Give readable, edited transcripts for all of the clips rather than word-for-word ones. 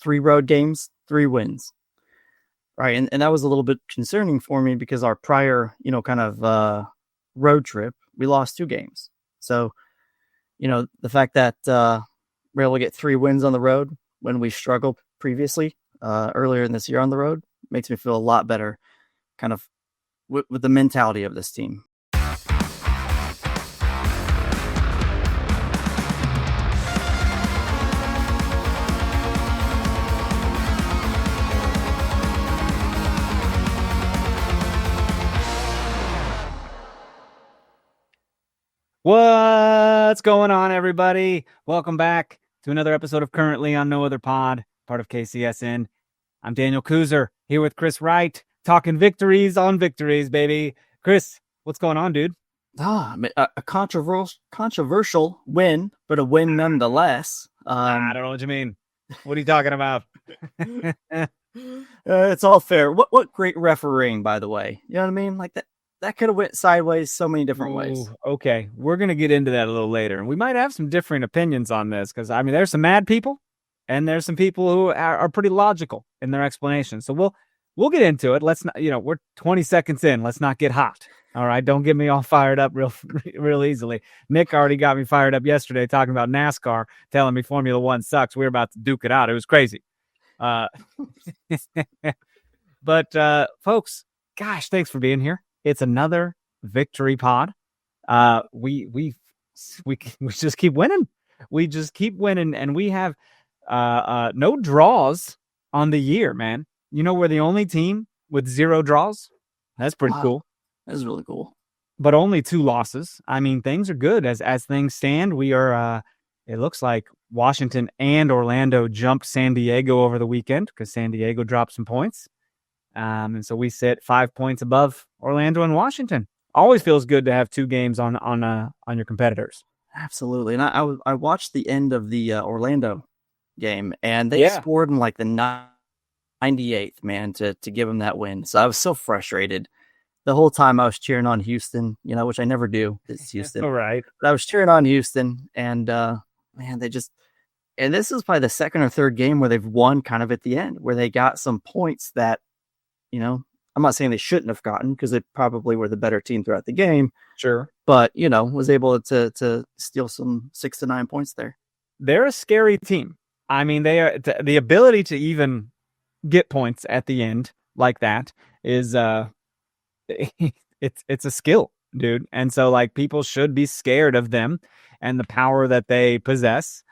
3 road games, 3 wins. Right. And that was a little bit concerning for me because our prior, kind of road trip, we lost 2 games. So, the fact that we're able to get 3 wins on the road when we struggled previously earlier in this year on the road makes me feel a lot better kind of with the mentality of this team. What's going on, everybody? Welcome back to another episode of Currently on No Other Pod, part of KCSN. I'm Daniel Kooser, here with Chris Wright, talking victories on victories, baby. Chris, what's going on, dude? A controversial win, but a win nonetheless. I don't know what you mean. What are you talking about? It's all fair. What great refereeing, by the way. You know what I mean? Like that could have went sideways so many different ways. Okay, we're going to get into that a little later. And we might have some different opinions on this because, there's some mad people and there's some people who are pretty logical in their explanations. So we'll get into it. Let's not, we're 20 seconds in. Let's not get hot. All right, don't get me all fired up real easily. Nick already got me fired up yesterday talking about NASCAR, telling me Formula One sucks. We were about to duke it out. It was crazy. But folks, gosh, thanks for being here. It's another victory pod. We just keep winning. We just keep winning, and we have no draws on the year, man. We're the only team with 0 draws. That's pretty cool. That's really cool. But only 2 losses. Things are good as things stand. We are. It looks like Washington and Orlando jumped San Diego over the weekend because San Diego dropped some points. And so we sit 5 points above Orlando and Washington. Always feels good to have 2 games on your competitors. Absolutely. And I watched the end of the Orlando game, and they scored in like the 98th, man, to give them that win. So I was so frustrated. The whole time I was cheering on Houston, which I never do. It's Houston. All right. But I was cheering on Houston, and man, and this is probably the second or third game where they've won kind of at the end, where they got some points that, I'm not saying they shouldn't have gotten because they probably were the better team throughout the game. Sure. But, was able to steal some 6 to 9 points there. They're a scary team. They are the ability to even get points at the end like that is it's a skill, dude. And so people should be scared of them and the power that they possess.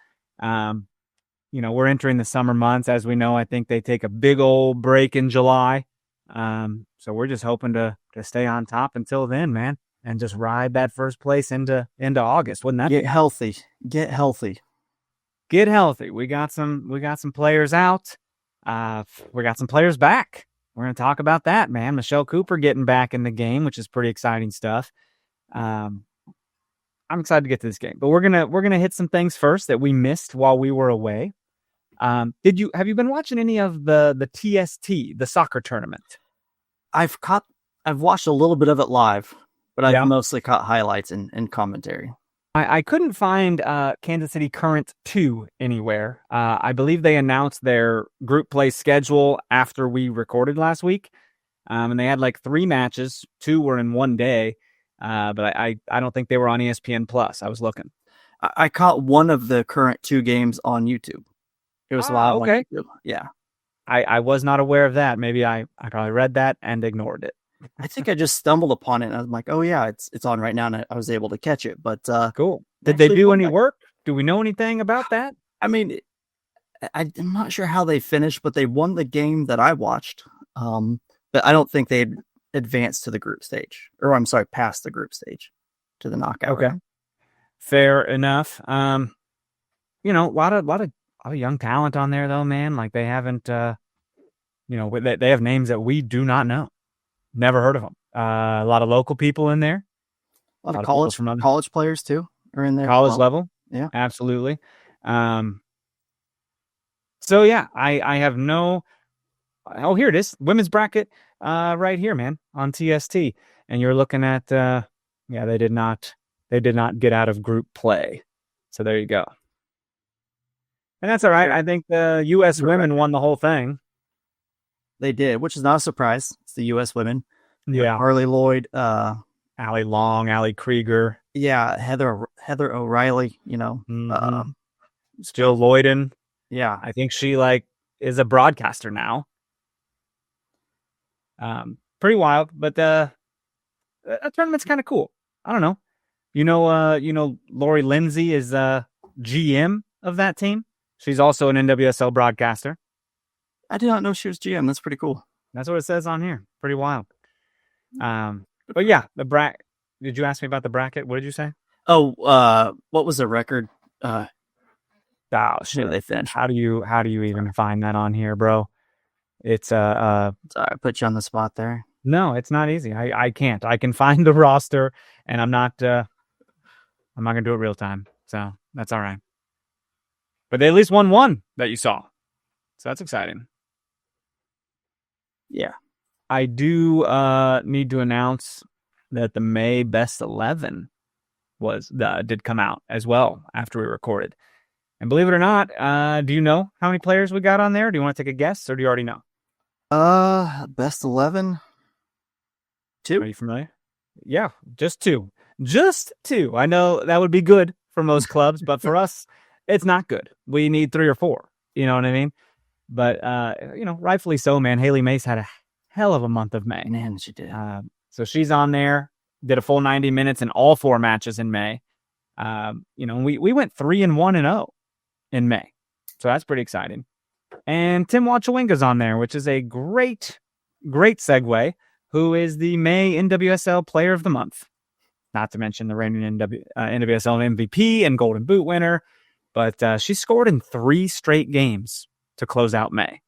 We're entering the summer months, as we know. I think they take a big old break in July. So we're just hoping to stay on top until then, man, and just ride that first place into August. Wouldn't that get be? healthy? Get healthy. Get healthy. We got some players out. We got some players back. We're going to talk about that, man. Michelle Cooper getting back in the game, which is pretty exciting stuff. I'm excited to get to this game, but we're gonna hit some things first that we missed while we were away. Have you been watching any of the TST, the soccer tournament? I've watched a little bit of it live, but I've mostly caught highlights and commentary. I couldn't find Kansas City Current 2 anywhere. I believe they announced their group play schedule after we recorded last week. And they had 3 matches. 2 were in one day. But I don't think they were on ESPN Plus. I was looking. I caught one of the Current 2 games on YouTube. It was live. Okay. Yeah. I was not aware of that. Maybe I probably read that and ignored it. I think I just stumbled upon it and I was like, oh yeah, it's on right now, and I was able to catch it. But cool. Did they do any work? Do we know anything about that? I'm not sure how they finished, but they won the game that I watched. But I don't think they'd advanced to the group stage, or I'm sorry, past the group stage to the knockout. Okay. Round. Fair enough. A lot of young talent on there though, man. They haven't, they have names that we do not know. Never heard of them. A lot of local people in there. A lot of college players too are in there. College level. Yeah, absolutely. So yeah, I have no. Oh, here it is. Women's bracket, right here, man, on TST. And you're looking at, they did not get out of group play. So there you go. And that's all right. I think the U.S. women won the whole thing. They did, which is not a surprise. It's the U.S. women. Yeah. Harley Lloyd, Allie Long, Allie Krieger. yeah, Heather O'Reilly, Jill Lloyden. Yeah. I think she is a broadcaster now. Pretty wild, but a tournament's kind of cool. I don't know. Lori Lindsay is GM of that team. She's also an NWSL broadcaster. I did not know she was GM. That's pretty cool. That's what it says on here. Pretty wild. But yeah, the bracket. Did you ask me about the bracket? What did you say? Oh, what was the record? Oh shit! They finished. How do you even find that on here, bro? It's Sorry, I put you on the spot there. No, it's not easy. I can't. I can find the roster, and I'm not gonna do it real time. So that's all right. But they at least won one that you saw, so that's exciting. Yeah. I do need to announce that the May Best 11 did come out as well after we recorded. And believe it or not, do you know how many players we got on there? Do you want to take a guess, or do you already know? Best 11? 2? Are you familiar? Yeah, just 2. Just 2. I know that would be good for most clubs, but for us, it's not good. We need 3 or 4. You know what I mean? But, rightfully so, man. Haley Mace had a hell of a month of May. Man, she did. So she's on there, did a full 90 minutes in all 4 matches in May. We went 3-1-0 in May. So that's pretty exciting. And Temwa Chawinga's on there, which is a great, great segue, who is the May NWSL Player of the Month. Not to mention the reigning NWSL MVP and Golden Boot winner. But she scored in 3 straight games to close out May.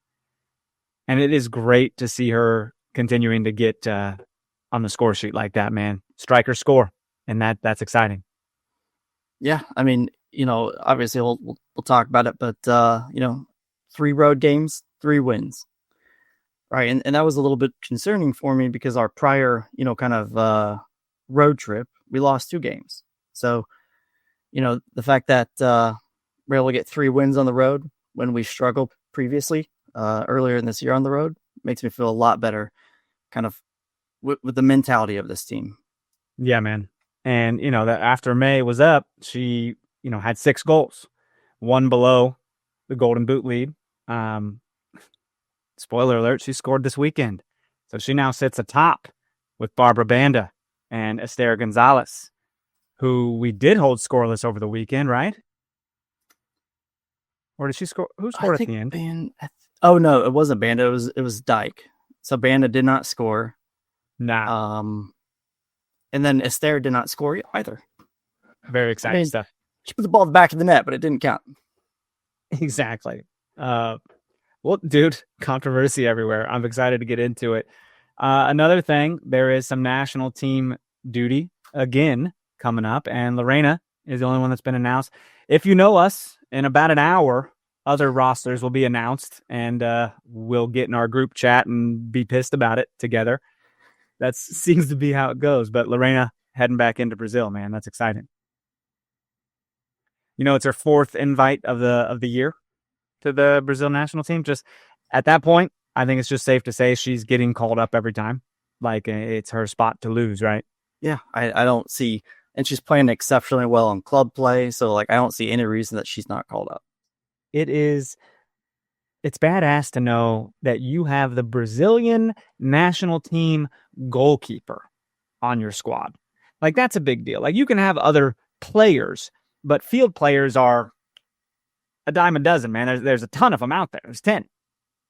And it is great to see her continuing to get on the score sheet like that, man. Striker score. And that's exciting. Yeah, I mean, obviously we'll talk about it, but 3 road games, 3 wins. Right. And that was a little bit concerning for me because our prior, road trip, we lost 2 games. So, the fact that we're able to get 3 wins on the road when we struggled previously, earlier in this year on the road, makes me feel a lot better kind of with the mentality of this team. Yeah, man. And, that after May was up, she, had 6 goals, 1 below the Golden Boot lead. Spoiler alert, she scored this weekend. So she now sits atop with Barbara Banda and Esther Gonzalez, who we did hold scoreless over the weekend, right? Or did she score? Who scored at the end? Oh, no, it wasn't Banda. It was Dyke. So Banda did not score. Nah. And then Esther did not score either. Very exciting stuff. She put the ball in the back of the net, but it didn't count. Exactly. Well, dude, controversy everywhere. I'm excited to get into it. Another thing, there is some national team duty again coming up, and Lorena is the only one that's been announced. If you know us, in about an hour, other rosters will be announced, and we'll get in our group chat and be pissed about it together. That seems to be how it goes. But Lorena heading back into Brazil, man, that's exciting. It's her 4th invite of the year to the Brazil national team. Just at that point, I think it's just safe to say she's getting called up every time. Like it's her spot to lose, right? Yeah, I don't see, and she's playing exceptionally well in club play. So I don't see any reason that she's not called up. It's badass to know that you have the Brazilian national team goalkeeper on your squad. Like that's a big deal. Like you can have other players, but field players are a dime a dozen, man. There's a ton of them out there. There's 10.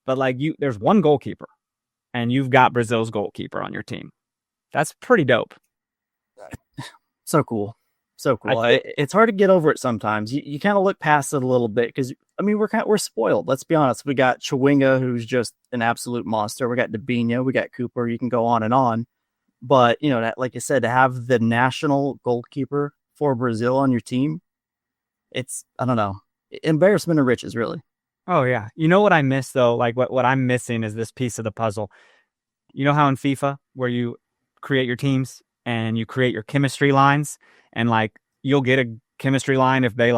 But there's one goalkeeper, and you've got Brazil's goalkeeper on your team. That's pretty dope. So cool. So cool. It's hard to get over it sometimes. You kind of look past it a little bit because, I mean, we're spoiled. Let's be honest. We got Chawinga, who's just an absolute monster. We got Debinha. We got Cooper. You can go on and on. But, like you said, to have the national goalkeeper for Brazil on your team, it's, I don't know, embarrassment of riches, really. Oh, yeah. You know what I miss, though? Like, what I'm missing is this piece of the puzzle. You know how in FIFA, where you create your teams and you create your chemistry lines, and, you'll get a chemistry line if they,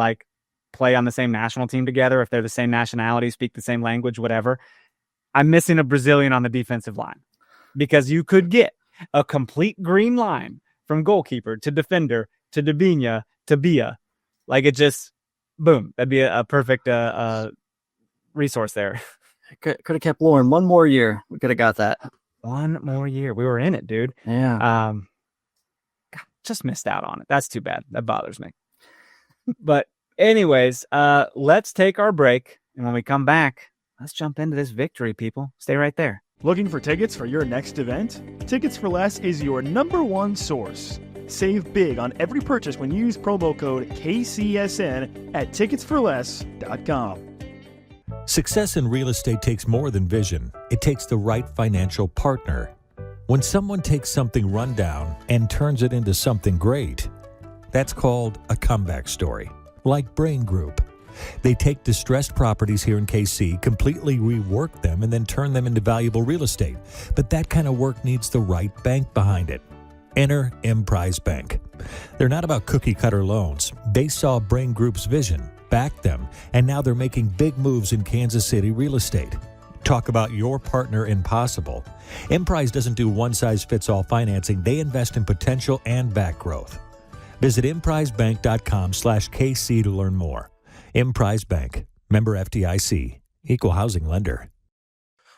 play on the same national team together, if they're the same nationality, speak the same language, whatever. I'm missing a Brazilian on the defensive line because you could get a complete green line from goalkeeper to defender to Debinha to Bia. Like it just, boom, that'd be a perfect resource there. Could have kept Lauren one more year. We could have got that. One more year. We were in it, dude. Yeah. God, just missed out on it. That's too bad. That bothers me. But anyways, let's take our break. And when we come back, let's jump into this victory, people. Stay right there. Looking for tickets for your next event? Tickets for Less is your #1 source. Save big on every purchase when you use promo code KCSN at ticketsforless.com. Success in real estate takes more than vision. It takes the right financial partner. When someone takes something rundown and turns it into something great, that's called a comeback story, like Brain Group. They take distressed properties here in KC, completely rework them, and then turn them into valuable real estate. But that kind of work needs the right bank behind it. Enter Emprise Bank. They're not about cookie-cutter loans. They saw Brain Group's vision, backed them, and now they're making big moves in Kansas City real estate. Talk about your partner in possible. Emprise doesn't do one-size-fits-all financing. They invest in potential and back growth. Visit emprisebank.com/KC to learn more. Emprise Bank, member FDIC, equal housing lender.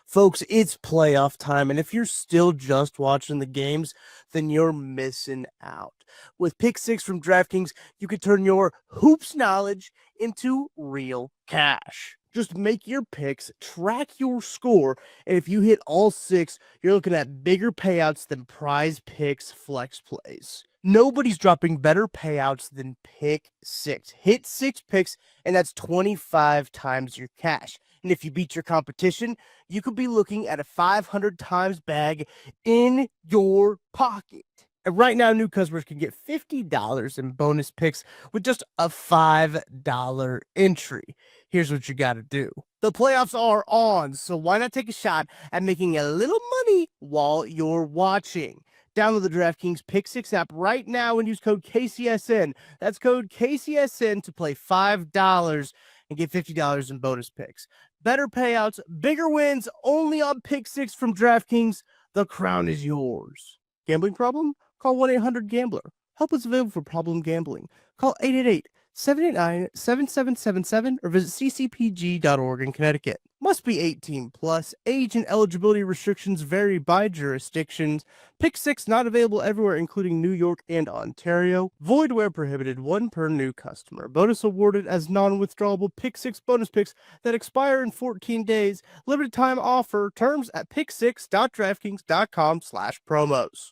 Folks, it's playoff time, and if you're still just watching the games, then you're missing out. With Pick 6 from DraftKings, you can turn your hoops knowledge into real cash. Just make your picks, track your score, and if you hit all 6, you're looking at bigger payouts than Prize Picks flex plays. Nobody's dropping better payouts than Pick 6. Hit 6 picks, and that's 25 times your cash. And if you beat your competition, you could be looking at a 500 times bag in your pocket. And right now, new customers can get $50 in bonus picks with just a $5 entry. Here's what you got to do. The playoffs are on, so why not take a shot at making a little money while you're watching? Download the DraftKings Pick 6 app right now and use code KCSN. That's code KCSN to play $5 and get $50 in bonus picks. Better payouts, bigger wins, only on Pick 6 from DraftKings. The crown is yours. Gambling problem? Call 1-800-GAMBLER. Help is available for problem gambling. Call 888-789-7777 or visit ccpg.org in Connecticut. Must be 18 plus. Age and eligibility restrictions vary by jurisdictions. Pick 6 not available everywhere, including New York and Ontario. Void where prohibited. 1 per new customer. Bonus awarded as non-withdrawable Pick 6 bonus picks that expire in 14 days. Limited time offer. Terms at pick6.draftkings.com/promos.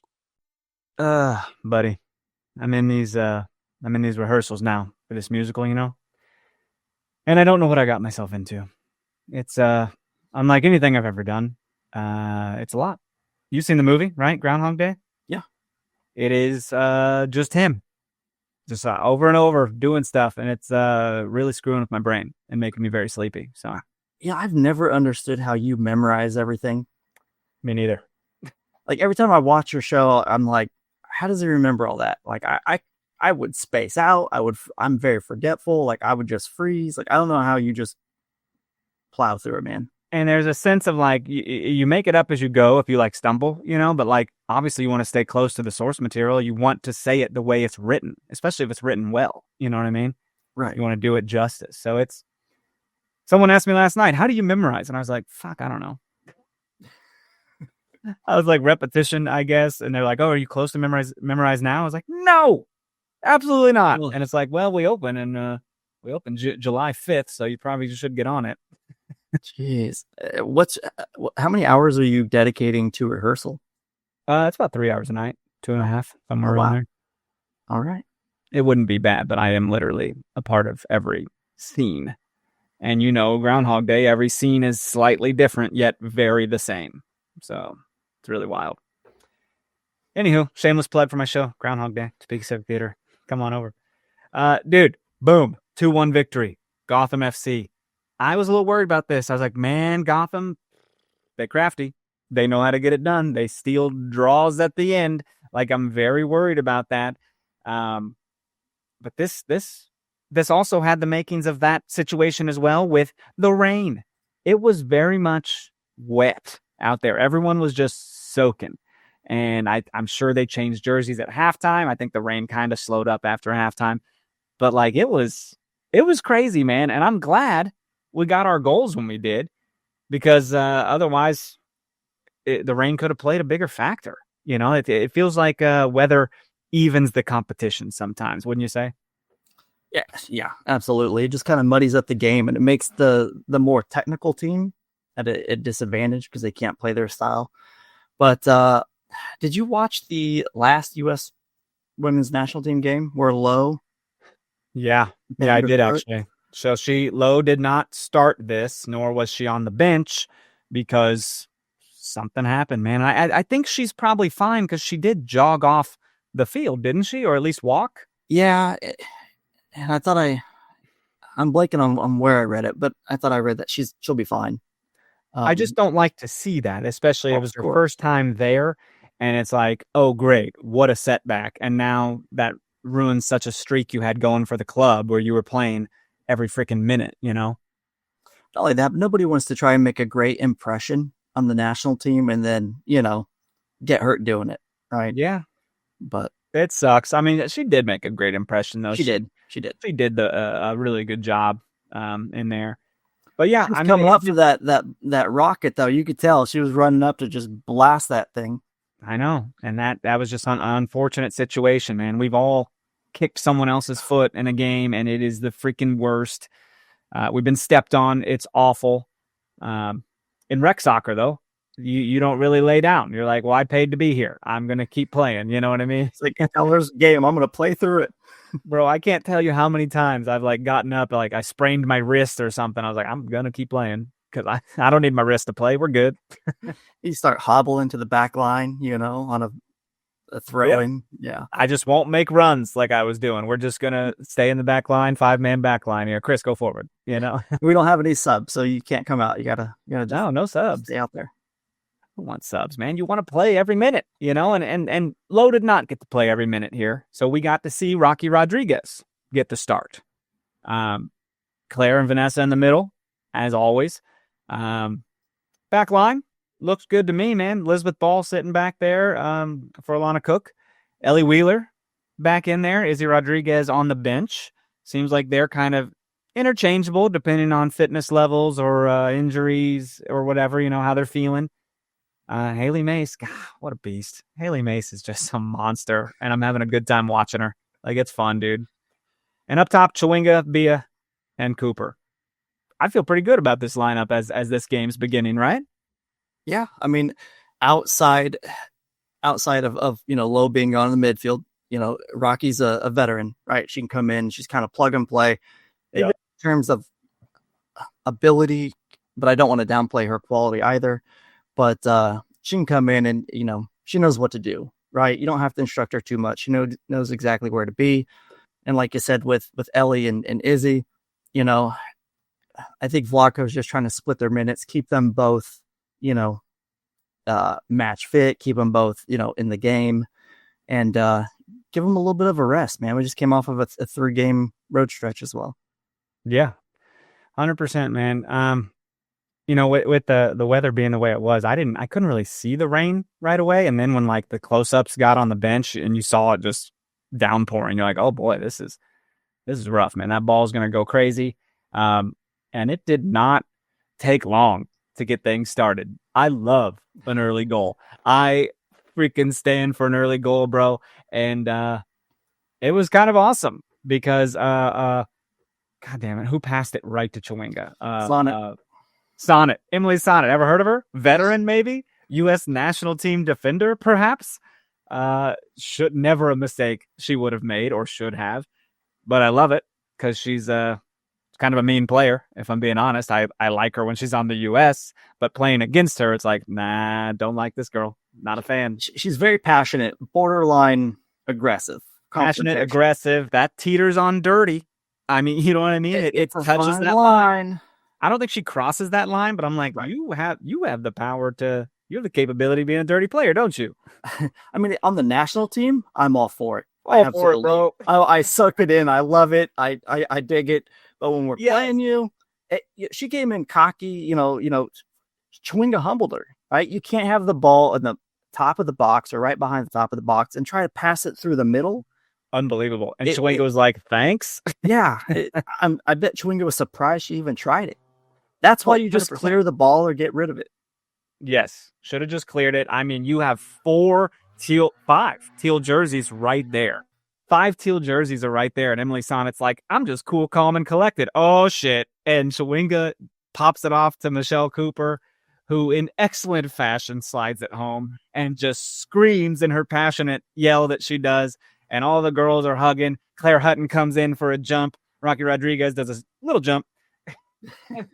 Buddy, I'm in these rehearsals now for this musical, you know, and I don't know what I got myself into. It's unlike anything I've ever done. It's a lot. You've seen the movie, right? Groundhog Day. Yeah. It is just him, just over and over doing stuff, and it's really screwing with my brain and making me very sleepy. So Yeah, I've never understood how you memorize everything. me neither. Like every time I watch your show, I'm like, how does he remember all that? Like I would space out. I'm very forgetful. Like I would just freeze. Like I don't know how you just plow through it, man. And there's a sense of like you make it up as you go if you like stumble, you know, but like obviously you want to stay close to the source material. You want to say it the way it's written, especially if it's written well. You know what I mean? Right. You want to do it justice. So it's, someone asked me last night, how do you memorize? And I was like, fuck, I don't know. I was like, repetition, I guess. And they're like, oh, are you close to memorize now? I was like, no, absolutely not. Well, and it's like, well, we open July 5th, so you probably just should get on it. Jeez. How many hours are you dedicating to rehearsal? It's about 3 hours a night, 2.5, somewhere around there. All right. It wouldn't be bad, but I am literally a part of every scene. And you know, Groundhog Day, every scene is slightly different, yet very the same. So it's really wild. Anywho, shameless plug for my show, Groundhog Day, Topeka Civic Theater. Come on over. Dude, boom, 2-1 victory, Gotham FC. I was a little worried about this. I was like, man, Gotham, they're crafty. They know how to get it done. They steal draws at the end. Like, I'm very worried about that. But this this also had the makings of that situation as well with the rain. It was very much wet out there. Everyone was just soaking. And I'm sure they changed jerseys at halftime. I think the rain kind of slowed up after halftime. But like it was crazy, man. And I'm glad we got our goals when we did, because otherwise the rain could have played a bigger factor. You know, it feels like weather evens the competition sometimes, wouldn't you say? Yeah, absolutely. It just kind of muddies up the game, and it makes the more technical team at a disadvantage because they can't play their style. But did you watch the last U.S. women's national team game where Lowe? Yeah, I did actually. So Lowe did not start this, nor was she on the bench because something happened, man. I think she's probably fine because she did jog off the field, didn't she? Or at least walk? Yeah, and I thought I'm blanking on where I read it, but I thought I read that she'll be fine. I just don't like to see that, especially if it was her first time there, and it's like, oh, great, what a setback. And now that ruins such a streak you had going for the club where you were playing every freaking minute, you know? Not only that, but nobody wants to try and make a great impression on the national team and then, get hurt doing it, right? Yeah. But it sucks. I mean, she did make a great impression, though. She did. She did a really good job in there. But yeah, I'm coming up to that rocket, though. You could tell she was running up to just blast that thing. I know. And that was just an unfortunate situation, man. We've all kicked someone else's foot in a game, and it is the freaking worst. We've been stepped on. It's awful. In rec soccer, though, you don't really lay down. You're like, well, I paid to be here. I'm going to keep playing. You know what I mean? It's like, there's a game. I'm going to play through it. Bro, I can't tell you how many times I've like gotten up, like I sprained my wrist or something. I was like, I'm going to keep playing because I don't need my wrist to play. We're good. You start hobbling to the back line, on a throw-in. Yeah. I just won't make runs like I was doing. We're just going to stay in the back line, 5-man back line here. Chris, go forward. We don't have any subs, so you can't come out. You gotta no subs. Stay out there. I want subs, man. You want to play every minute, and Lowe did not get to play every minute here. So we got to see Rocky Rodriguez get the start. Claire and Vanessa in the middle, as always. Back line looks good to me, man. Elizabeth Ball sitting back there for Alana Cook. Ellie Wheeler back in there. Izzy Rodriguez on the bench. Seems like they're kind of interchangeable depending on fitness levels or injuries or whatever, how they're feeling. Haley Mace, God, what a beast. Haley Mace is just some monster, and I'm having a good time watching her. Like, it's fun, dude. And up top, Chawinga, Bia, and Cooper. I feel pretty good about this lineup as this game's beginning, right? Yeah, I mean, outside of Lowe being on in the midfield, Rocky's a veteran, right? She can come in, she's kind of plug and play. Yeah. In terms of ability, but I don't want to downplay her quality either. But she can come in and, she knows what to do, right? You don't have to instruct her too much. She knows exactly where to be. And like I said, with Ellie and Izzy, I think Vlatko's just trying to split their minutes, keep them both, match fit, keep them both, in the game, and give them a little bit of a rest, man. We just came off of a 3-game road stretch as well. Yeah, 100%, man. With the weather being the way it was, I couldn't really see the rain right away. And then when like the close-ups got on the bench and you saw it just downpouring, you're like, oh boy, this is rough, man. That ball's going to go crazy. And it did not take long to get things started. I love an early goal. I freaking stand for an early goal, bro. And it was kind of awesome because God damn it, who passed it right to Chawinga? Sonnet. Emily Sonnet. Ever heard of her? Veteran, maybe? U.S. national team defender, perhaps? Should never a mistake she would have made or should have. But I love it because she's kind of a mean player, if I'm being honest. I like her when she's on the U.S., but playing against her, it's like, nah, don't like this girl. Not a fan. She's very passionate, borderline aggressive. Passionate, aggressive. That teeters on dirty. I mean, you know what I mean? It touches that line. I don't think she crosses that line, but I'm like, right. you have the power you have the capability of being a dirty player, don't you? I mean, on the national team, I'm all for it. All for it, bro. I suck it in. I love it. I dig it. But when we're Yes. playing you, she came in cocky. Chawinga humbled her. Right? You can't have the ball in the top of the box or right behind the top of the box and try to pass it through the middle. Unbelievable. And Chawinga was like, "Thanks." Yeah, I bet Chawinga was surprised she even tried it. That's why you just 100%. clear the ball or get rid of it. Yes, should have just cleared it. I mean, you have 5 teal jerseys right there. 5 teal jerseys are right there. And Emily Sonnet's like, I'm just cool, calm, and collected. Oh, shit. And Chawinga pops it off to Michelle Cooper, who in excellent fashion slides it home and just screams in her passionate yell that she does. And all the girls are hugging. Claire Hutton comes in for a jump. Rocky Rodriguez does a little jump.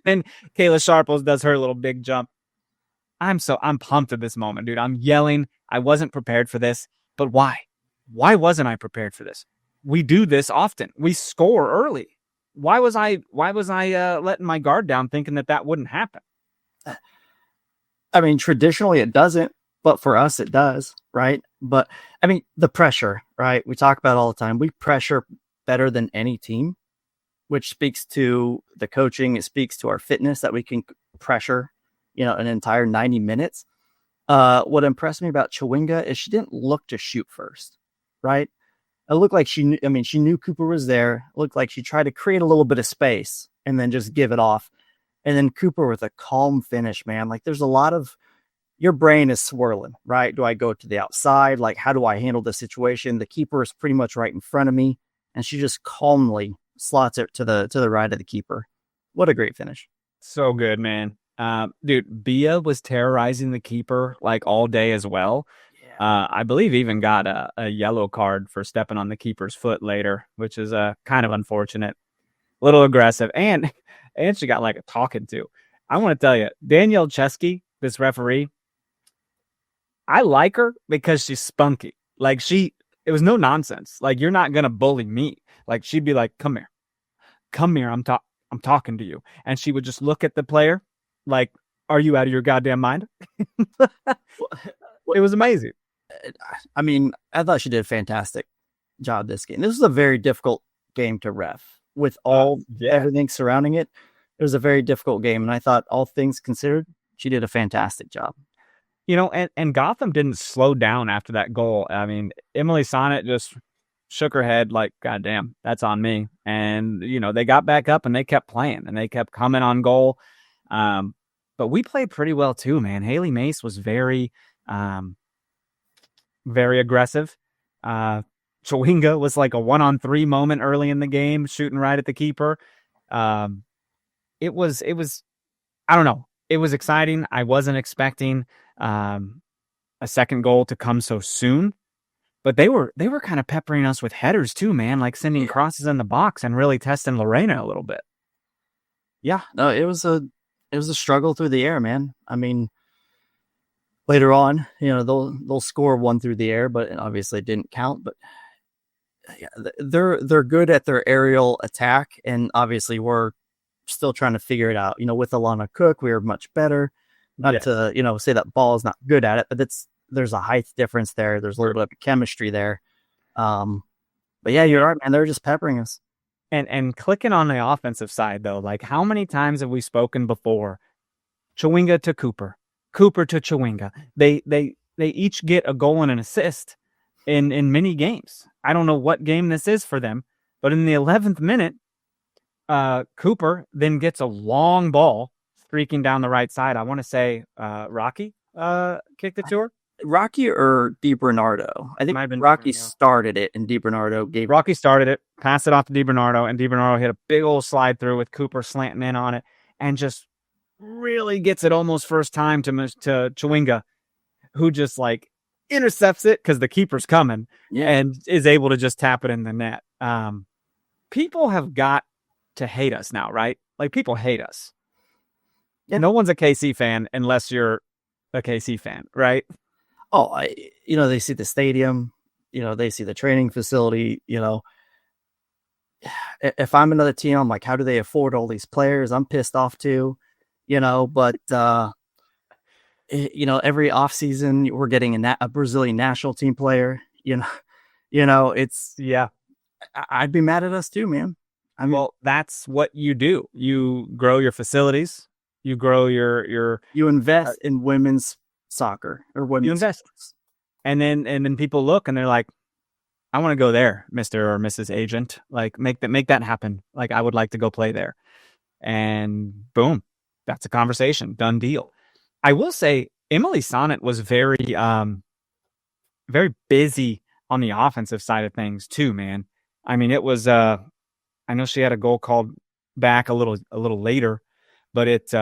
Then Kayla Sharples does her little big jump. I'm pumped at this moment, dude. I'm yelling. I wasn't prepared for this, but why? Why wasn't I prepared for this? We do this often. We score early. Why was I letting my guard down thinking that wouldn't happen? I mean, traditionally it doesn't, but for us it does, right? But I mean, the pressure, right? We talk about it all the time. We pressure better than any team, which speaks to the coaching. It speaks to our fitness that we can pressure, an entire 90 minutes. What impressed me about Chawinga is she didn't look to shoot first, right? It looked like she knew Cooper was there. It looked like she tried to create a little bit of space and then just give it off. And then Cooper with a calm finish, man. Like there's a lot of, your brain is swirling, right? Do I go to the outside? Like, how do I handle the situation? The keeper is pretty much right in front of me. And she just calmly slots it to the right of the keeper. What a great finish. So good, man. Dude, Bia was terrorizing the keeper like all day as well. Yeah. I believe even got a yellow card for stepping on the keeper's foot later, which is kind of unfortunate. A little aggressive. And she got like a talking to. I want to tell you, Danielle Chesky, this referee, I like her because she's spunky. Like it was no nonsense. Like, you're not going to bully me. Like, she'd be like, come here. I'm talking to you. And she would just look at the player like, are you out of your goddamn mind? It was amazing. I mean, I thought she did a fantastic job this game. This was a very difficult game to ref with everything surrounding it. It was a very difficult game. And I thought, all things considered, she did a fantastic job. And Gotham didn't slow down after that goal. I mean, Emily Sonnet just shook her head like, God damn, that's on me. And, they got back up and they kept playing and they kept coming on goal. But we played pretty well too, man. Haley Mace was very, very aggressive. Chawinga was like a 1-on-3 moment early in the game, shooting right at the keeper. It was, I don't know. It was exciting. I wasn't expecting a second goal to come so soon, but they were kind of peppering us with headers too, man, like sending crosses in the box and really testing Lorena a little bit. Yeah, no, it was a struggle through the air, man. I mean, later on, they'll score one through the air, but obviously it didn't count. But yeah, they're good at their aerial attack, and obviously we're still trying to figure it out. With Alana Cook, we were much better. Not to say that ball is not good at it, but there's a height difference there. There's a little bit of chemistry there. But yeah, you're right, man. They're just peppering us. And clicking on the offensive side though, like how many times have we spoken before? Chawinga to Cooper to Chawinga. They each get a goal and an assist in many games. I don't know what game this is for them, but in the 11th minute, Cooper then gets a long ball streaking down the right side. I want to say Rocky kicked it to her. Rocky or DiBernardo? I think Rocky started it, and DiBernardo gave. Rocky started it, passed it off to DiBernardo, and DiBernardo hit a big old slide through with Cooper slanting in on it, and just really gets it almost first time to Chawinga, who just like intercepts it because the keeper's coming and is able to just tap it in the net. People have got to hate us now, right? Like, people hate us. Yeah. No one's a KC fan unless you're a KC fan, right? Oh, they see the stadium, they see the training facility, if I'm another team, I'm like, how do they afford all these players? I'm pissed off too, but, every offseason we're getting a Brazilian national team player, It's Yeah. I'd be mad at us too, man. I mean, Well, that's what you do. You grow your facilities. You grow your you invest in women's soccer or women's you invest. sports. And then people look and they're like, I want to go there, Mr. or Mrs. Agent. Like make that happen. Like I would like to go play there. And boom, that's a conversation. Done deal. I will say Emily Sonnet was very very busy on the offensive side of things too, man. I mean, it was I know she had a goal called back a little later, but it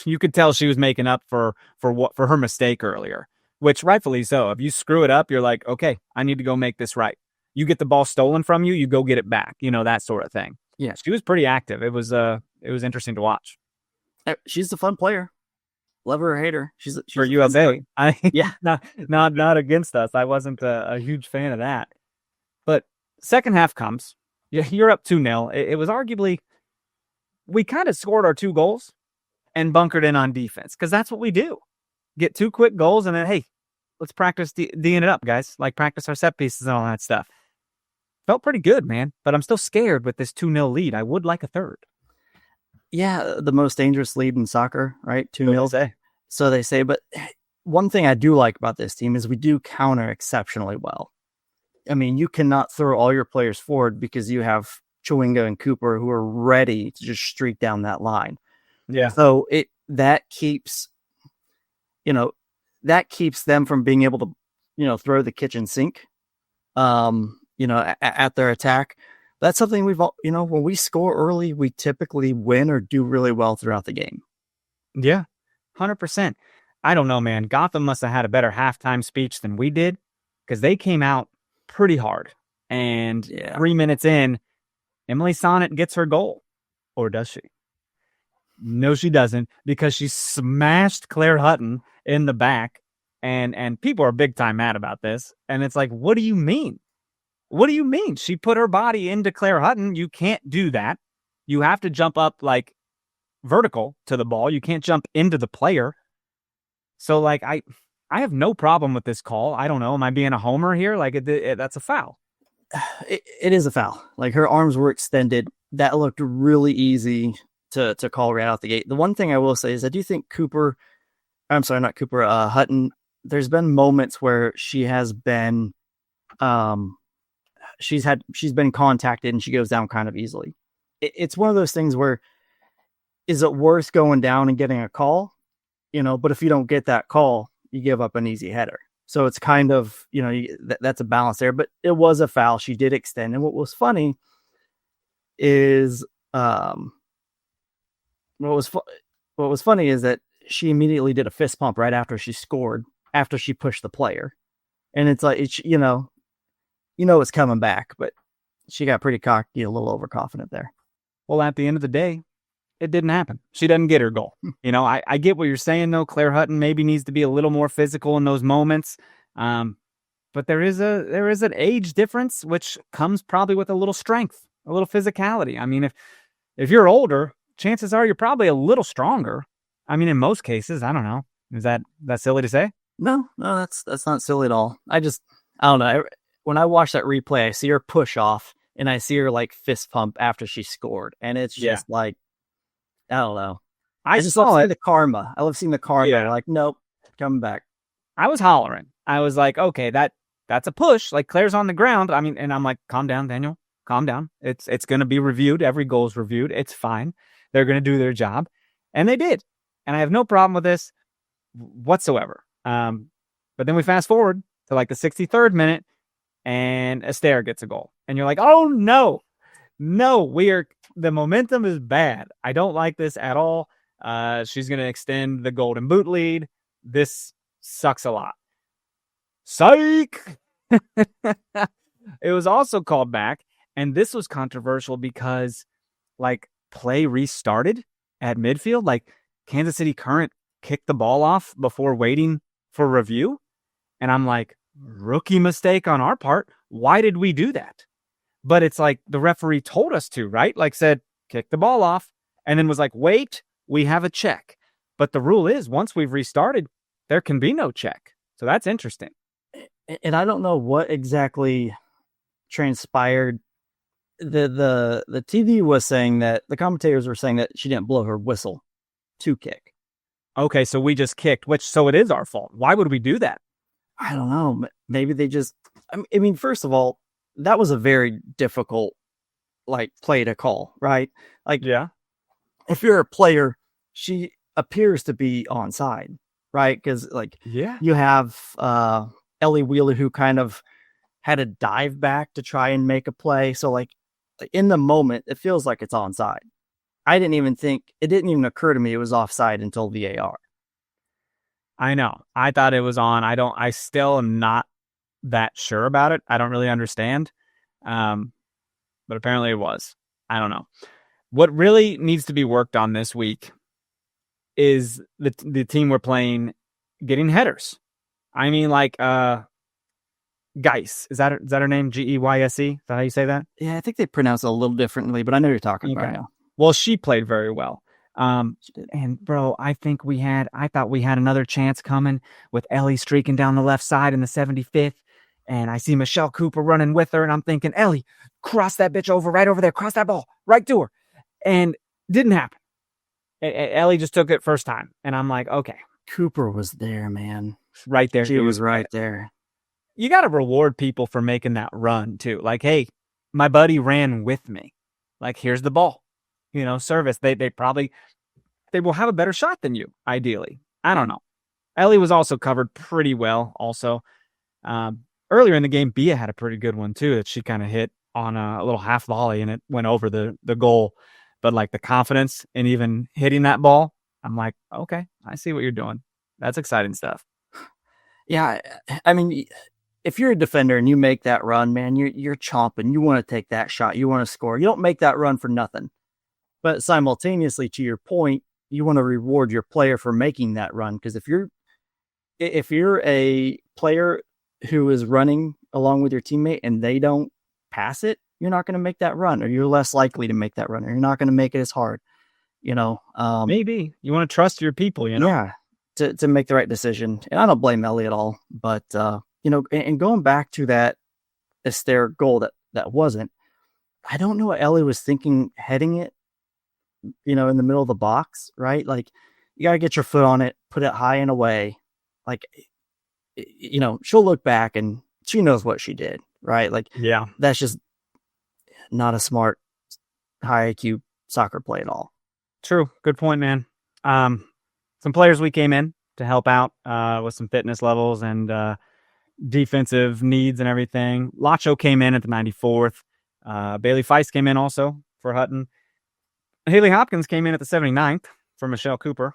you could tell she was making up for her mistake earlier, which rightfully so. If you screw it up, you're like, okay, I need to go make this right. You get the ball stolen from you, you go get it back, that sort of thing. Yeah. She was pretty active. It was interesting to watch. She's a fun player. Love her or hate her. She's For USA. Yeah. not against us. I wasn't a huge fan of that. But second half comes. You're up 2-0. It was arguably, we kind of scored our 2 goals and bunkered in on defense because that's what we do. Get 2 quick goals and then, hey, let's practice D'ing it up, guys. Like practice our set pieces and all that stuff. Felt pretty good, man. But I'm still scared with this 2-0 lead. I would like a third. Yeah, the most dangerous lead in soccer, right? 2-0. So they say. But one thing I do like about this team is we do counter exceptionally well. I mean, you cannot throw all your players forward because you have Chawinga and Cooper who are ready to just streak down that line. Yeah. So that keeps them from being able to, throw the kitchen sink, at their attack. That's something we've all, when we score early, we typically win or do really well throughout the game. Yeah, 100%. I don't know, man. Gotham must have had a better halftime speech than we did because they came out pretty hard. And 3 minutes in, Emily Sonnet gets her goal. Or does she? No, she doesn't, because she smashed Claire Hutton in the back. And people are big time mad about this. And it's like, what do you mean? What do you mean? She put her body into Claire Hutton. You can't do that. You have to jump up like vertical to the ball. You can't jump into the player. So like, I have no problem with this call. I don't know. Am I being a homer here? Like that's a foul. It is a foul. Like her arms were extended. That looked really easy to call right out the gate. The one thing I will say is I do think Hutton, there's been moments where she has been, she's been contacted and she goes down kind of easily. It's one of those things where, is it worth going down and getting a call? But if you don't get that call, you give up an easy header. So it's kind of, that's a balance there, but it was a foul. She did extend. And what was funny is, what was funny is that she immediately did a fist pump right after she scored, after she pushed the player. And it's like, it's coming back, but she got pretty cocky, a little overconfident there. Well, at the end of the day, it didn't happen. She doesn't get her goal. I get what you're saying, though. Claire Hutton maybe needs to be a little more physical in those moments. But there is an age difference, which comes probably with a little strength, a little physicality. I mean, if you're older, chances are you're probably a little stronger. I mean, in most cases, I don't know. Is that silly to say? No, that's not silly at all. I don't know. When I watch that replay, I see her push off and I see her like fist pump after she scored. And it's just like, I don't know. I just love seeing the karma. I love seeing the karma. Yeah. Like, nope, coming back. I was hollering. I was like, okay, that's a push. Like Claire's on the ground. I mean, and I'm like, calm down, Daniel. Calm down. It's going to be reviewed. Every goal's reviewed. It's fine. They're going to do their job. And they did. And I have no problem with this whatsoever. But then we fast forward to like the 63rd minute and Esther gets a goal. And you're like, oh no, the momentum is bad. I don't like this at all. She's going to extend the golden boot lead. This sucks a lot. Psych! It was also called back. And this was controversial because like play restarted at midfield. Like Kansas City Current kicked the ball off before waiting for review. And I'm like, rookie mistake on our part. Why did we do that? But it's like the referee told us to, right? Like said, kick the ball off, and then was like, wait, we have a check. But the rule is once we've restarted, there can be no check. So that's interesting. And I don't know what exactly transpired. The TV was saying that the commentators were saying that she didn't blow her whistle to kick. Okay, so we just kicked, so it is our fault. Why would we do that? I don't know. Maybe they just. I mean, first of all, that was a very difficult play to call, right? Yeah. If you're a player, she appears to be onside, right? Because yeah, you have Ellie Wheeler who kind of had a dive back to try and make a play. So in the moment, it feels like it's onside. It didn't even occur to me it was offside until VAR. I know. I thought it was on. I still am not that sure about it. I don't really understand. But apparently it was. I don't know. What really needs to be worked on this week is the team we're playing getting headers. I mean, Geis. Is that her name? Geyse? Is that how you say that? Yeah, I think they pronounce it a little differently, but I know you're talking about now. Well, she played very well. And bro, I thought we had another chance coming with Ellie streaking down the left side in the 75th. And I see Michelle Cooper running with her. And I'm thinking, Ellie, cross that bitch right over there. Cross that ball right to her. And didn't happen. Ellie just took it first time. And I'm like, okay. Cooper was there, man. Right there. She was right there. You got to reward people for making that run too. Hey, my buddy ran with me. Here's the ball. Service. They will have a better shot than you, ideally. I don't know. Ellie was also covered pretty well also. Earlier in the game, Bia had a pretty good one too that she kind of hit on a little half volley and it went over the goal. But the confidence in even hitting that ball, I'm like, okay, I see what you're doing. That's exciting stuff. Yeah, I mean, if you're a defender and you make that run, man, you're chomping. You want to take that shot. You want to score. You don't make that run for nothing. But simultaneously, to your point, you want to reward your player for making that run. Because if you're a player who is running along with your teammate and they don't pass it, you're not going to make that run, or you're less likely to make that run, or you're not going to make it as hard. Maybe you want to trust your people, Yeah, to make the right decision. And I don't blame Ellie at all. But and going back to that Esther goal that wasn't, I don't know what Ellie was thinking heading it. In the middle of the box, right? You got to get your foot on it, put it high and away. She'll look back and she knows what she did, right? Yeah, that's just not a smart, high IQ soccer play at all. True. Good point, man. Some players we came in to help out with some fitness levels and defensive needs and everything. Lacho came in at the 94th. Bailey Feist came in also for Hutton. Haley Hopkins came in at the 79th for Michelle Cooper.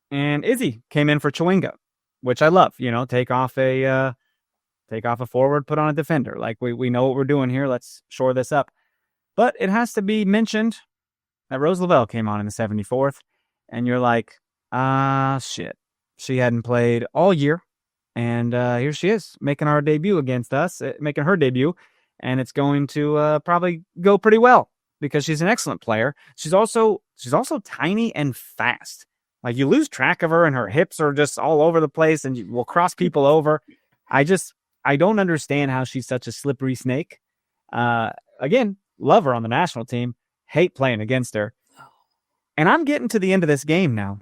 And Izzy came in for Chawinga, which I love. Take off a forward, put on a defender. We know what we're doing here. Let's shore this up. But it has to be mentioned that Rose Lavelle came on in the 74th. And you're like, shit. She hadn't played all year. And here she is making her debut. And it's going to probably go pretty well because she's an excellent player. She's also tiny and fast. You lose track of her and her hips are just all over the place and you will cross people over. I don't understand how she's such a slippery snake. Again, love her on the national team. Hate playing against her. And I'm getting to the end of this game now.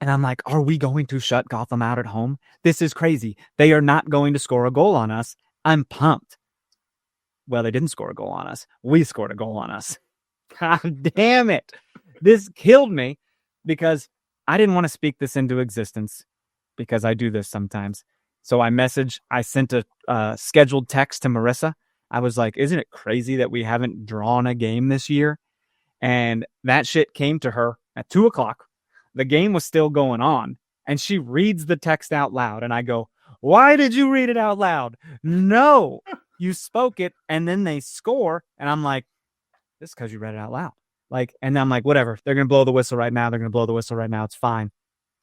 And I'm like, are we going to shut Gotham out at home? This is crazy. They are not going to score a goal on us. I'm pumped. Well, they didn't score a goal on us. We scored a goal on us. God damn it. This killed me because I didn't want to speak this into existence because I do this sometimes. So I sent a scheduled text to Marissa. I was like, isn't it crazy that we haven't drawn a game this year? And that shit came to her at 2:00. The game was still going on. And she reads the text out loud. And I go, why did you read it out loud? No. You spoke it, and then they score, and I'm like, this is because you read it out loud. And I'm like, whatever. They're going to blow the whistle right now. It's fine.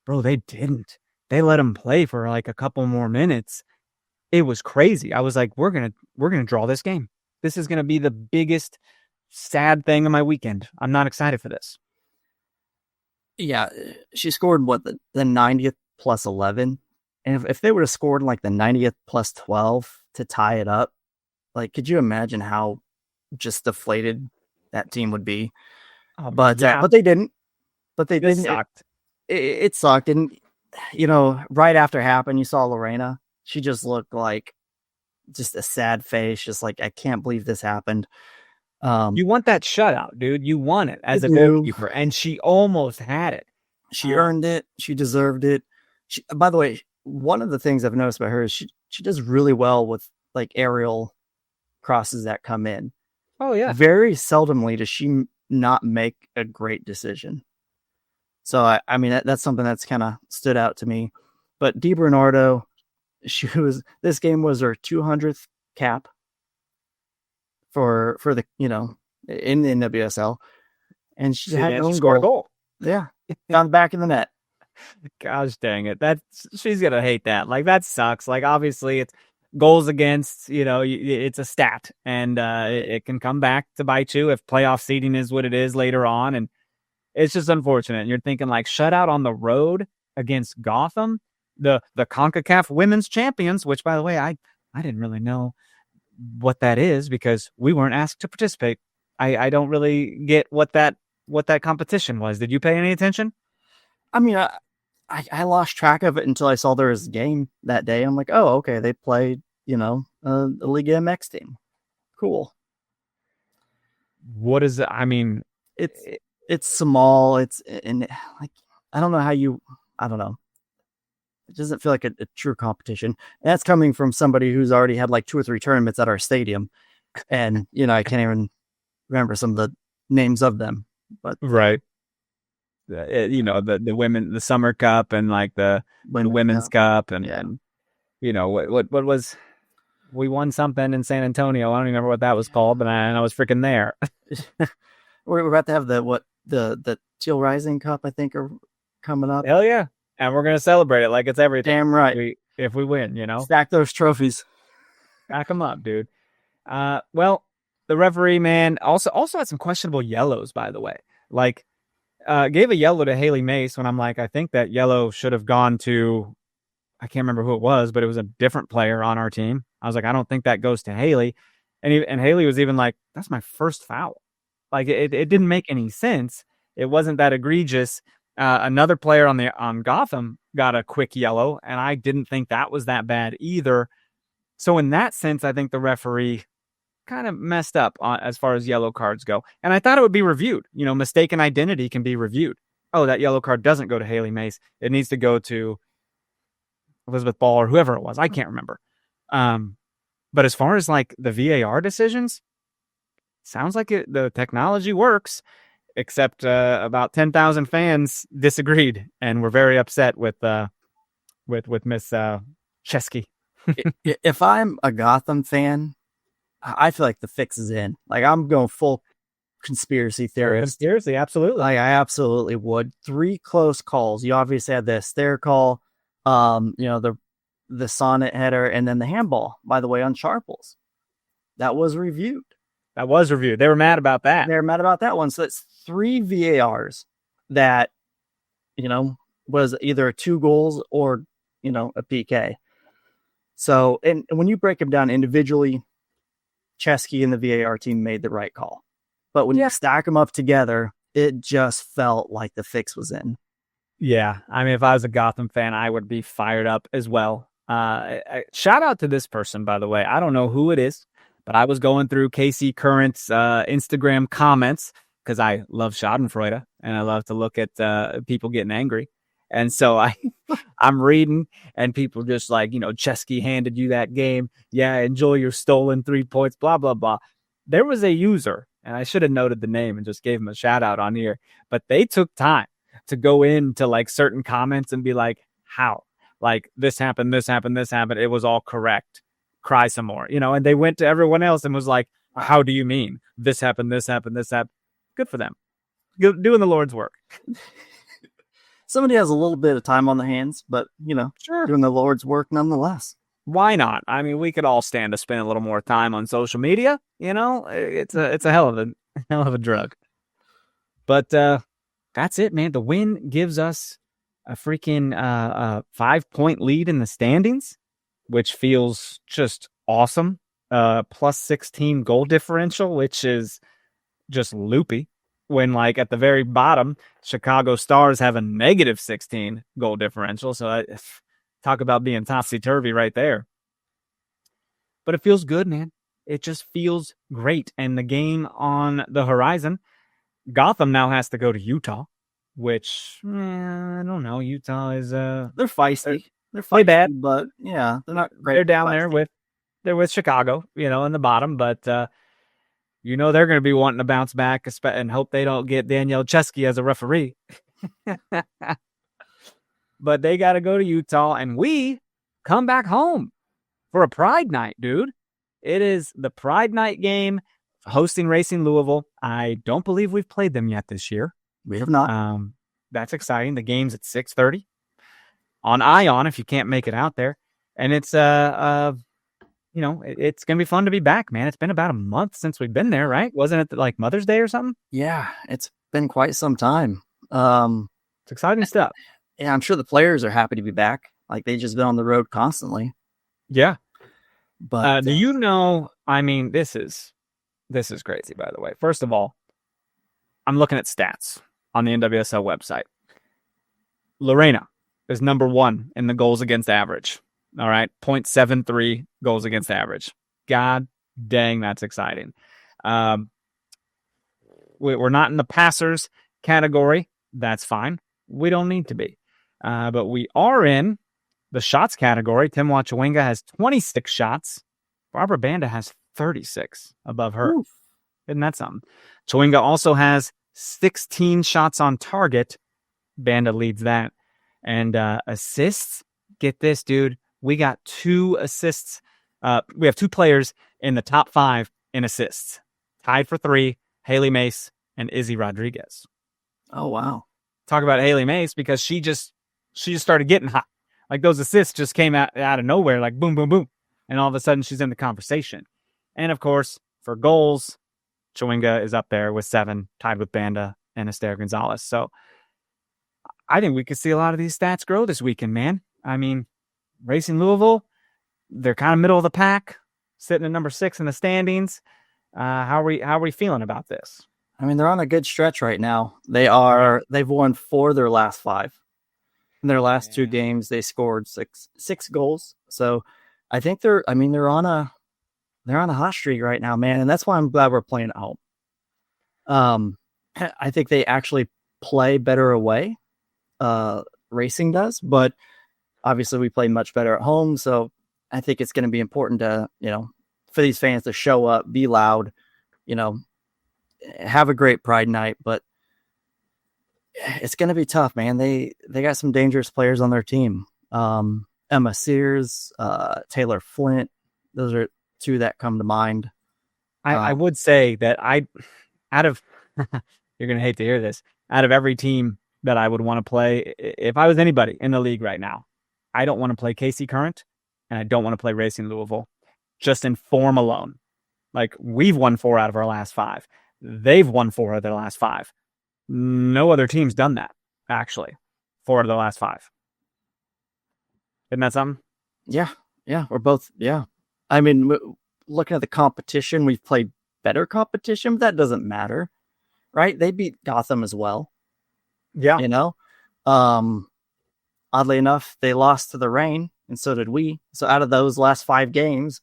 Bro, they didn't. They let them play for a couple more minutes. It was crazy. I was like, we're gonna draw this game. This is going to be the biggest sad thing of my weekend. I'm not excited for this. Yeah, she scored the 90th plus 11, And if they would have scored like the 90th plus 12 to tie it up, like, could you imagine how just deflated that team would be? But they didn't. But they didn't. Sucked. It sucked. And, right after it happened, you saw Lorena. She just looked like just a sad face. Just like, I can't believe this happened. You want that shutout, dude. You want it as a goalkeeper. And she almost had it. She earned it. She deserved it. By the way, one of the things I've noticed about her is she does really well with like aerial crosses that come in. Oh, yeah. Very seldomly does she not make a great decision. So, I mean, that's something that's kind of stood out to me. But DiBernardo, this game was her 200th cap for the, in the NWSL. And she had her own goal. Yeah. Down the back of the net. Gosh dang it. She's going to hate that. Like, that sucks. Like, obviously, it's goals against, it's a stat. And it can come back to bite you if playoff seeding is what it is later on. And it's just unfortunate. And you're thinking, like, shutout on the road against Gotham, the CONCACAF women's champions, which, by the way, I didn't really know what that is because we weren't asked to participate. I don't really get what that competition was. Did you pay any attention? I mean, I lost track of it until I saw there was a game that day. I'm like, oh, okay, they played, a Liga MX team. Cool. What is it? I mean, it's small. I don't know I don't know. It doesn't feel like a true competition. And that's coming from somebody who's already had like 2 or 3 tournaments at our stadium. And, I can't even remember some of the names of them, but right. The women, the Summer Cup and like the Women's Cup and what was, we won something in San Antonio. I don't even remember what that was called, but I was freaking there. We're about to have the Teal Rising Cup, I think, are coming up. Hell yeah. And we're going to celebrate it like it's everything. Damn right. If we win, Stack those trophies. Stack them up, dude. Well, the referee, man, also had some questionable yellows, by the way. Like, gave a yellow to Haley Mace when I'm like, I think that yellow should have gone to, I can't remember who it was, but it was a different player on our team. I was like, I don't think that goes to Haley. And Haley was even like, that's my first foul. Like, it didn't make any sense. It wasn't that egregious. Another player on Gotham got a quick yellow, and I didn't think that was that bad either. So in that sense, I think the referee kind of messed up as far as yellow cards go. And I thought it would be reviewed. Mistaken identity can be reviewed. Oh, that yellow card doesn't go to Haley Mace. It needs to go to Elizabeth Ball or whoever it was. I can't remember. But as far as like the VAR decisions, sounds like the technology works, except about 10,000 fans disagreed and were very upset with Miss Chesky. If I'm a Gotham fan, I feel like the fix is in. Like, I'm going full conspiracy theorist. Conspiracy, absolutely. Like, I absolutely would. 3 close calls. You obviously had the stair call, the sonnet header, and then the handball, by the way, on Sharples. That was reviewed. They were mad about that. They're mad about that one. So it's 3 VARs that, was either 2 goals or, a PK. So, and when you break them down individually, Chesky and the VAR team made the right call. But when you stack them up together, it just felt like the fix was in. Yeah. I mean, if I was a Gotham fan, I would be fired up as well. Shout out to this person, by the way. I don't know who it is, but I was going through KC Current's Instagram comments because I love Schadenfreude and I love to look at people getting angry. And so I'm reading and people just like, Chesky handed you that game. Yeah, enjoy your stolen 3 points, blah, blah, blah. There was a user, and I should have noted the name and just gave him a shout out on here, but they took time to go into like certain comments and be like, how? Like, this happened, this happened, this happened. It was all correct. Cry some more, and they went to everyone else and was like, how do you mean? This happened, this happened, this happened. Good for them. Doing the Lord's work. Somebody has a little bit of time on their hands, but, sure, doing the Lord's work nonetheless. Why not? I mean, we could all stand to spend a little more time on social media. It's a hell of a drug. But that's it, man. The win gives us a freaking 5-point lead in the standings, which feels just awesome. Plus 16 goal differential, which is just loopy. When like at the very bottom, Chicago Stars have a negative 16 goal differential. So talk about being topsy-turvy right there. But it feels good, man. It just feels great. And the game on the horizon, Gotham now has to go to Utah, which I don't know. Utah is they're feisty. They're feisty, bad, but yeah, they're not great. They're down there with Chicago, in the bottom, but they're going to be wanting to bounce back and hope they don't get Danielle Chesky as a referee. But they got to go to Utah, and we come back home for a Pride Night, dude. It is the Pride Night game hosting Racing Louisville. I don't believe we've played them yet this year. We have not. That's exciting. The game's at 6:30 on Ion if you can't make it out there. And it's it's going to be fun to be back, man. It's been about a month since we've been there, right? Wasn't it like Mother's Day or something? Yeah, it's been quite some time. It's exciting stuff. Yeah, I'm sure the players are happy to be back. Like they just been on the road constantly. Yeah. But do you know, I mean, this is crazy, by the way. First of all, I'm looking at stats on the NWSL website. Lorena is number 1 in the goals against average. All right. 0.73 goals against average. God dang, that's exciting. We're not in the passers category. That's fine. We don't need to be. But we are in the shots category. Temwa Chawinga has 26 shots. Barbara Banda has 36 above her. Oof. Isn't that something? Chawinga also has 16 shots on target. Banda leads that. And assists, get this, dude. We got 2 assists. We have 2 players in the top 5 in assists. Tied for 3, Haley Mace and Izzy Rodriguez. Oh, wow. Talk about Haley Mace because she just started getting hot. Like those assists just came out of nowhere, like boom, boom, boom. And all of a sudden she's in the conversation. And of course, for goals, Chawinga is up there with 7, tied with Banda and Esther Gonzalez. So I think we could see a lot of these stats grow this weekend, man. I mean, Racing Louisville, they're kind of middle of the pack, sitting at number 6 in the standings. How are we feeling about this? I mean, they're on a good stretch right now. They've won 4 of their last 5. In their last 2 games, they scored six goals. So I think they're on a hot streak right now, man. And that's why I'm glad we're playing at home. I think they actually play better away. Racing does, but obviously we play much better at home. So I think it's going to be important to, for these fans to show up, be loud, have a great Pride Night, but it's going to be tough, man. They got some dangerous players on their team. Emma Sears, Taylor Flint. Those are 2 that come to mind. I would say that out of, you're going to hate to hear this, out of every team that I would want to play, if I was anybody in the league right now, I don't want to play KC Current and I don't want to play Racing Louisville just in form alone. Like we've won 4 out of our last 5. They've won 4 of their last 5. No other team's done that, actually. 4 of the last 5. Isn't that something? Yeah. We're both. Yeah. I mean, looking at the competition, we've played better competition, but that doesn't matter, right? They beat Gotham as well. Yeah. Oddly enough, they lost to the Reign, and so did we. So out of those last 5 games,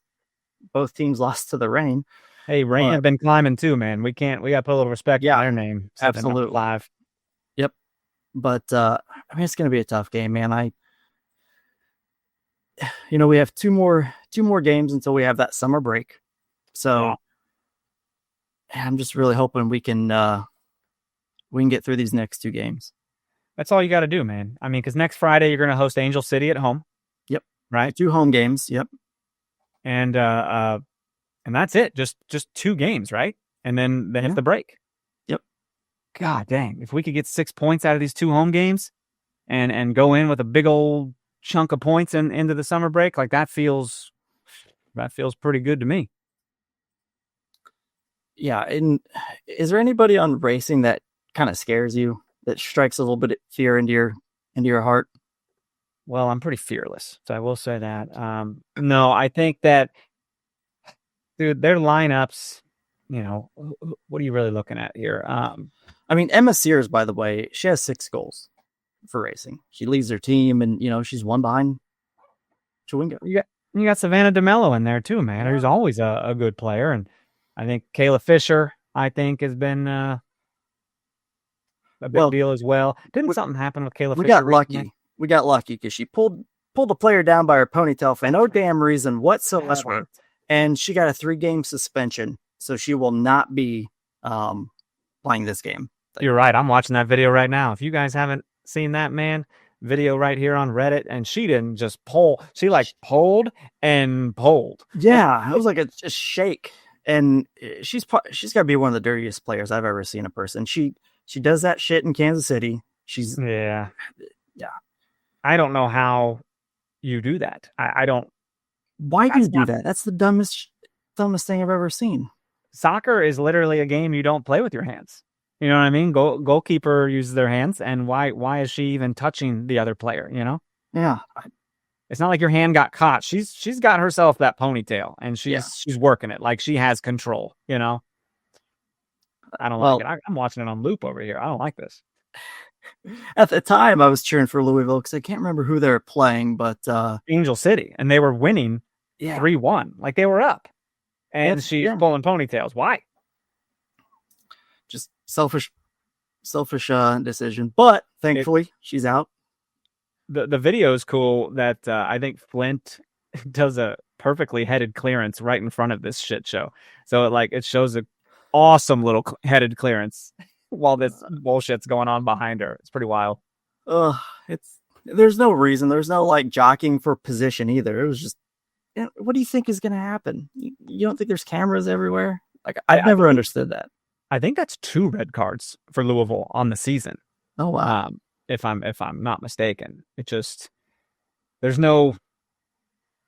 both teams lost to the Reign. Hey, Reign have been climbing too, man. We got to put a little respect on their name. Absolutely. Live. Yep. But, it's going to be a tough game, man. We have two more games until we have that summer break. So I'm just really hoping we can get through these next 2 games. That's all you got to do, man. I mean, because next Friday you're going to host Angel City at home. Yep. Right. 2 home games. Yep. And that's it. Just 2 games, right? And then hit the break. Yep. God dang. If we could get 6 points out of these 2 home games and go in with a big old chunk of points into the summer break, like that feels pretty good to me. Yeah. And is there anybody on Racing that kind of scares you, that strikes a little bit of fear into into your heart? Well, I'm pretty fearless, so I will say that. No, I think that, dude, their lineups, what are you really looking at here? I mean, Emma Sears, by the way, she has 6 goals for racing. She leads their team, and she's one behind Chawinga. You got Savannah DeMello in there too, man. Who's always a good player, and I think Kayla Fisher, I think, has been a big deal as well. Didn't something happen with Kayla Fisher? We got lucky. We got lucky because she pulled a player down by her ponytail for no damn reason whatsoever, and she got a 3-game suspension, so she will not be playing this game. You're right. I'm watching that video right now. If you guys haven't seen that, man, video right here on Reddit, and she didn't just pull. She pulled and pulled. Yeah, it was like a shake, and she's got to be one of the dirtiest players I've ever seen in person. She does that shit in Kansas City. Yeah. I don't know how you do that. I don't. Why do you do that? That's the dumbest thing I've ever seen. Soccer is literally a game you don't play with your hands. You know what I mean? Goalkeeper uses their hands, and why is she even touching the other player? Yeah. It's not like your hand got caught. She's got herself that ponytail, and she's working it like she has control. I don't like it. I'm watching it on loop over here. I don't like this. At the time, I was cheering for Louisville because I can't remember who they were playing, but Angel City, and they were winning 3-1, like they were up, and she's pulling ponytails. Why? Just selfish decision. But thankfully, she's out. The video is cool. That I think Flint does a perfectly headed clearance right in front of this shit show. So it shows a awesome little headed clearance while this bullshit's going on behind her. It's pretty wild. There's no reason. There's no jockeying for position either. It was just, what do you think is going to happen? You don't think there's cameras everywhere? I've never understood that. I think that's 2 red cards for Louisville on the season. Oh wow! If I'm not mistaken, it just there's no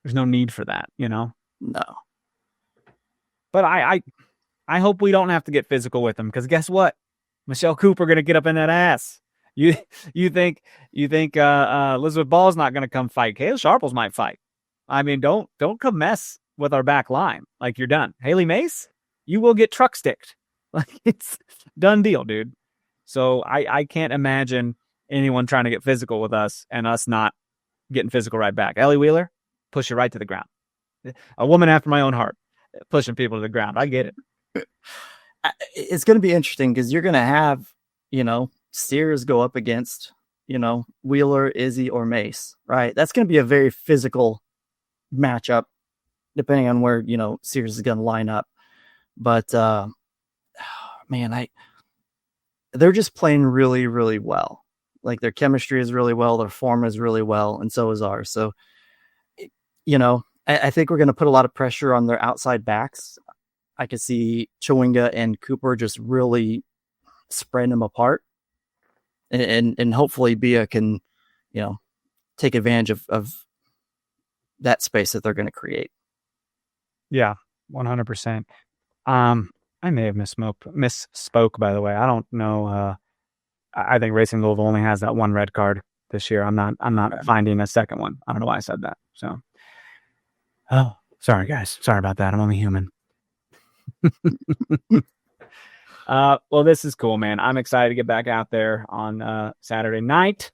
need for that, No. But I hope we don't have to get physical with them, because guess what? Michelle Cooper gonna get up in that ass. You think Elizabeth Ball's not gonna come fight? Kayla Sharples might fight. I mean, don't come mess with our back line. You're done. Haley Mace, you will get truck sticked. It's done deal, dude. So I can't imagine anyone trying to get physical with us and us not getting physical right back. Ellie Wheeler, push you right to the ground. A woman after my own heart, pushing people to the ground. I get it. It's going to be interesting because you're going to have, Sears go up against, Wheeler, Izzy, or Mace, right? That's going to be a very physical matchup, depending on where, Sears is going to line up. But, man, they're just playing really, really well. Their chemistry is really well, their form is really well, and so is ours. So, I think we're going to put a lot of pressure on their outside backs. I could see Chawinga and Cooper just really spreading them apart, and hopefully Bia can, take advantage of that space that they're going to create. Yeah, 100%. I may have misspoke, by the way. I don't know. I think Racing Louisville only has that 1 red card this year. I'm not finding a second one. I don't know why I said that. So, sorry guys. Sorry about that. I'm only human. Well, this is cool, man. I'm excited to get back out there on Saturday night.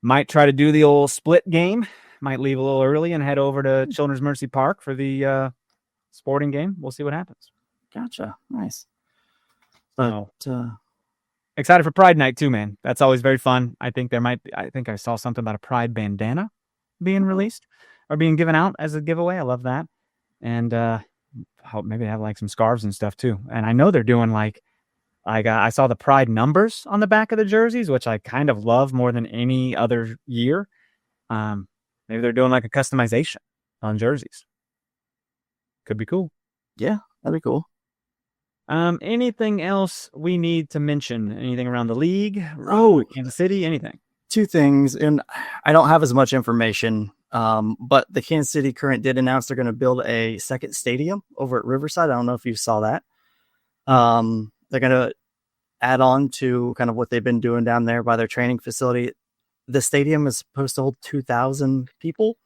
Might try to do the old split game. Might leave a little early and head over to Children's Mercy Park for the sporting game. We'll see what happens. Gotcha. Nice. But excited for Pride Night too, man. That's always very fun. I think I saw something about a Pride bandana being released or being given out as a giveaway. I love that. And hope maybe they have some scarves and stuff too. And I know they're doing I saw the Pride numbers on the back of the jerseys, which I kind of love more than any other year. Maybe they're doing a customization on jerseys. Could be cool. Yeah, that'd be cool. Anything else we need to mention? Anything around the league? Kansas City? Anything? 2 things, and I don't have as much information. But the Kansas City Current did announce they're going to build a second stadium over at Riverside. I don't know if you saw that. They're going to add on to kind of what they've been doing down there by their training facility. the stadium is supposed to hold 2,000 people,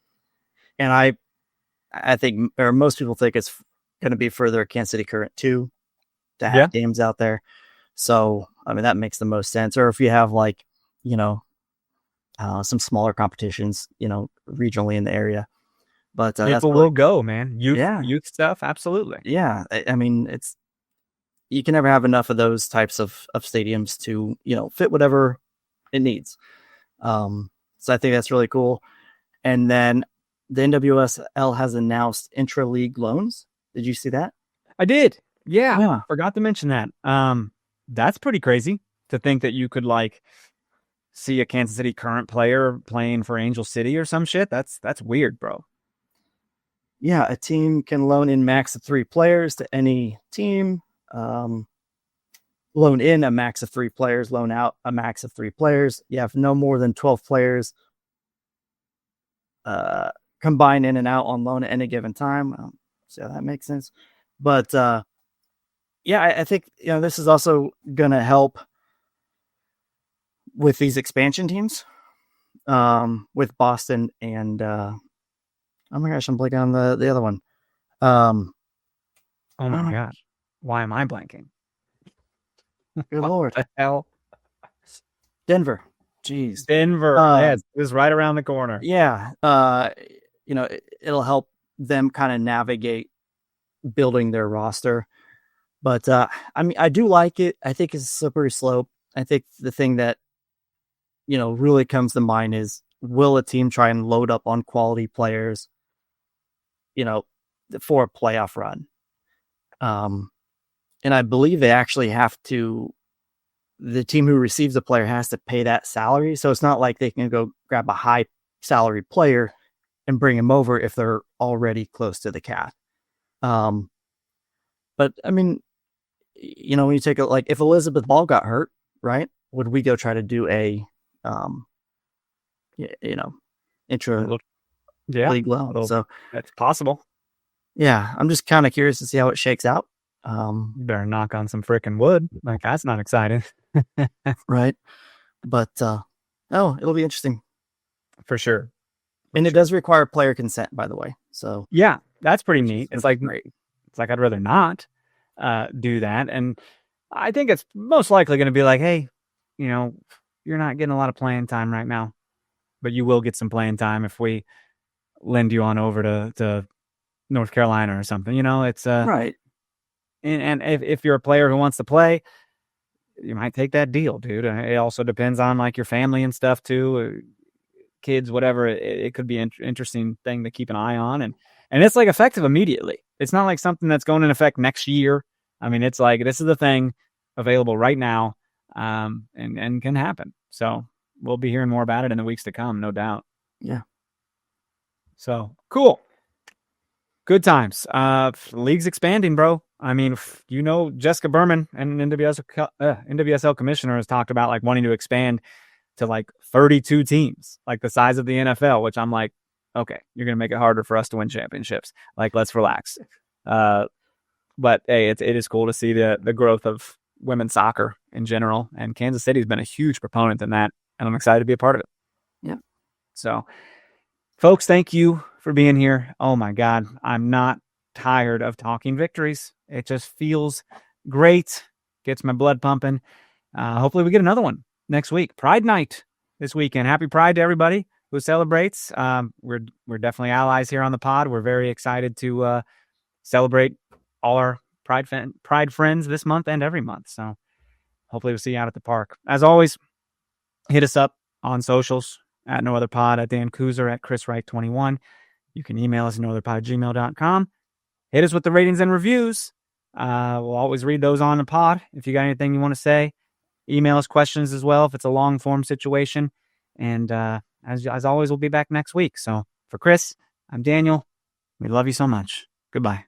and I think, or most people think it's going to be for their Kansas City Current 2 to have games out there. So, I mean, that makes the most sense. Or if you have like, some smaller competitions, regionally in the area. But people will go, man. Youth stuff, absolutely. Yeah, I mean, you can never have enough of those types of stadiums to fit whatever it needs. So I think that's really cool. And then the NWSL has announced intra-league loans. Did you see that? I did. Yeah. Forgot to mention that. That's pretty crazy to think that you could like see a Kansas City Current player playing for Angel City or some shit. That's weird, bro. Yeah, a team can loan in max of 3 players to any team. Loan in a max of 3 players, loan out a max of 3 players. You have no more than 12 players combine in and out on loan at any given time. So that makes sense. But I think this is also going to help with these expansion teams, with Boston and oh my gosh, I'm blanking on the other one. Oh my gosh, why am I blanking? Good Lord, the hell, Denver. Jeez, Denver. It was right around the corner. Yeah, it'll help them kind of navigate building their roster. But I mean, I do like it. I think it's a slippery slope. I think the thing that really comes to mind is, will a team try and load up on quality players, for a playoff run? And I believe they actually have to. The team who receives the player has to pay that salary, so it's not like they can go grab a high salary player and bring him over if they're already close to the cap. But I mean, when you take like if Elizabeth Ball got hurt, right? Would we go try to do a intra league loan? So that's possible. Yeah, I'm just kind of curious to see how it shakes out. You better knock on some freaking wood. Like, that's not exciting. Right. But it'll be interesting. For sure. And it does require player consent, by the way. So yeah, that's pretty neat. It's like I'd rather not do that. And I think it's most likely going to be like, hey, you're not getting a lot of playing time right now, but you will get some playing time if we lend you on over to North Carolina or something. It's right. And if you're a player who wants to play, you might take that deal, dude. It also depends on like your family and stuff too, kids, whatever. It could be an interesting thing to keep an eye on, and it's like effective immediately. It's not like something that's going in effect next year. I mean, it's like this is the thing available right now, and can happen. So we'll be hearing more about it in the weeks to come, no doubt. Yeah. So cool. Good times. League's expanding, bro. I mean, Jessica Berman and NWSL commissioner has talked about like wanting to expand to like 32 teams, like the size of the NFL, which I'm like, okay, you're going to make it harder for us to win championships. Like, let's relax. But hey, it is cool to see the growth of women's soccer in general. And Kansas City has been a huge proponent in that. And I'm excited to be a part of it. Yeah. So folks, thank you for being here. Oh my God. I'm not tired of talking victories. It just feels great. Gets my blood pumping. Hopefully we get another one next week. Pride night this weekend. Happy Pride to everybody who celebrates. We're definitely allies here on the pod. We're very excited to celebrate all our Pride friends this month and every month. So hopefully we'll see you out at the park. As always, hit us up on socials at No Other Pod, at Dan Kooser, at Chris Wright 21. You can email us at nootherpod@gmail.com. Hit us with the ratings and reviews. We'll always read those on the pod. If you got anything you want to say, email us questions as well if it's a long form situation. And as always, we'll be back next week. So for Chris, I'm Daniel. We love you so much. Goodbye.